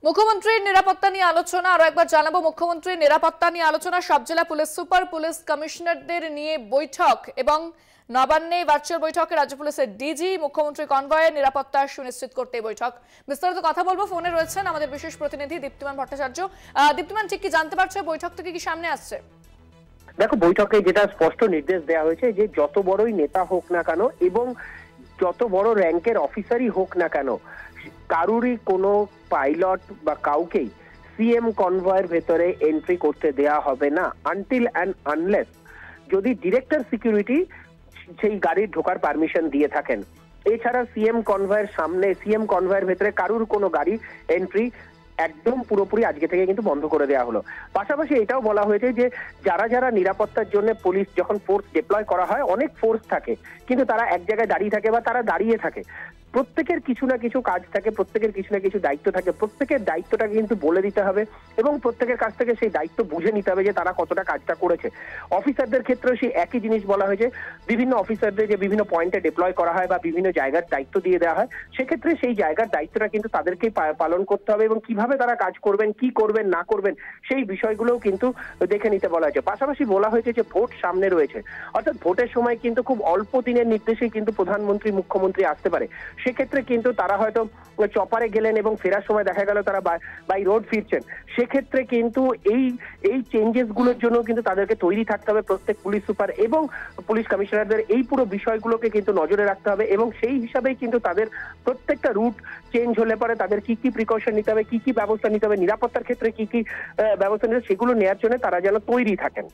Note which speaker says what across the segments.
Speaker 1: মুখ্যমন্ত্রীর নিরাপত্তা নিয়ে আলোচনা আরো একবার জানাবো। মুখ্যমন্ত্রীর নিরাপত্তা নিয়ে আলোচনা, সব জেলা পুলিশ সুপার, পুলিশ কমিশনারদের নিয়ে বৈঠক এবং নবান্নে ভার্চুয়াল বৈঠকে রাজ্য পুলিশের ডিজি, মুখ্যমন্ত্রী কনভয়ের নিরাপত্তা সুনিশ্চিত করতে বৈঠক। বিস্তারিত কথা বলবো, ফোনে রয়েছেন আমাদের বিশেষ প্রতিনিধি দীপ্তিমান ভট্টাচার্য। দীপ্তিমান, ঠিক কি জানতে পারছো বৈঠক থেকে কি সামনে আসছে?
Speaker 2: দেখো, বৈঠকে যেটা স্পষ্ট নির্দেশ দেওয়া হয়েছে যে যত বড়ই নেতা হোক না কেন এবং যত বড় র্যাঙ্কের অফিসারই হোক না কেন, কারুরই কোনো পাইলট বা কাউকেই সিএম কনভয়ের ভেতরে এন্ট্রি করতে দেয়া হবে না আনটিল অ্যান্ড আনলেস যদি ডিরেক্টর সিকিউরিটি সেই গাড়ির ঢোকার পারমিশন দিয়ে থাকেন। এছাড়া সিএম কনভয়ের সামনে, সিএম কনভয়ের ভেতরে কারুর কোনো গাড়ি এন্ট্রি একদম পুরোপুরি আজকে থেকে কিন্তু বন্ধ করে দেওয়া হলো। পাশাপাশি এটাও বলা হয়েছে যে যারা যারা নিরাপত্তার জন্য পুলিশ যখন ফোর্স ডিপ্লয় করা হয়, অনেক ফোর্স থাকে কিন্তু তারা এক জায়গায় দাঁড়িয়ে থাকে বা তারা দাঁড়িয়ে থাকে, প্রত্যেকের কিছু না কিছু কাজ থাকে, প্রত্যেকের কিছু না কিছু দায়িত্ব থাকে, প্রত্যেকের দায়িত্বটাকে কিন্তু বলে দিতে হবে এবং প্রত্যেকের কাছ থেকে সেই দায়িত্ব বুঝে নিতে হবে যে তারা কতটা কাজটা করেছে। অফিসারদের ক্ষেত্রেও সেই একই জিনিস বলা হয়েছে, বিভিন্ন অফিসারদের যে বিভিন্ন পয়েন্টে ডিপ্লয় করা হয় বা বিভিন্ন জায়গার দায়িত্ব দিয়ে দেওয়া হয়, সেক্ষেত্রে সেই জায়গার দায়িত্বটা কিন্তু তাদেরকেই পালন করতে হবে এবং কিভাবে তারা কাজ করবেন, কি করবেন না করবেন, সেই বিষয়গুলোও কিন্তু দেখে নিতে বলা হয়েছে। পাশাপাশি বলা হয়েছে যে ভোট সামনে রয়েছে, অর্থাৎ ভোটের সময় কিন্তু খুব অল্প দিনের নির্দেশেই কিন্তু প্রধানমন্ত্রী, মুখ্যমন্ত্রী আসতে পারে। সেক্ষেত্রে কিন্তু তারা হয়তো চপারে গেলেন এবং ফেরার সময় দেখা গেল তারা বাই রোড ফিরছেন। সেক্ষেত্রে কিন্তু এই চেঞ্জেস গুলোর জন্য কিন্তু তাদেরকে তৈরি থাকতে হবে। প্রত্যেক পুলিশ সুপার এবং পুলিশ কমিশনারদের এই পুরো বিষয়গুলোকে কিন্তু নজরে রাখতে হবে এবং সেই হিসাবেই কিন্তু তাদের প্রত্যেকটা রুট চেঞ্জ হলে পরে তাদের কি কি প্রিকশন নিতে হবে, কি কি ব্যবস্থা নিতে হবে, নিরাপত্তার ক্ষেত্রে কি কি ব্যবস্থা নিতে হবে, সেগুলো নেওয়ার জন্য তারা যেন তৈরি থাকেন।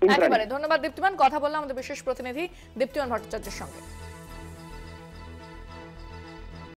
Speaker 1: একেবারে ধন্যবাদ দীপ্তিমান। কথা বললাম আমাদের বিশেষ প্রতিনিধি দীপ্তিমান ভট্টাচার্যের সঙ্গে।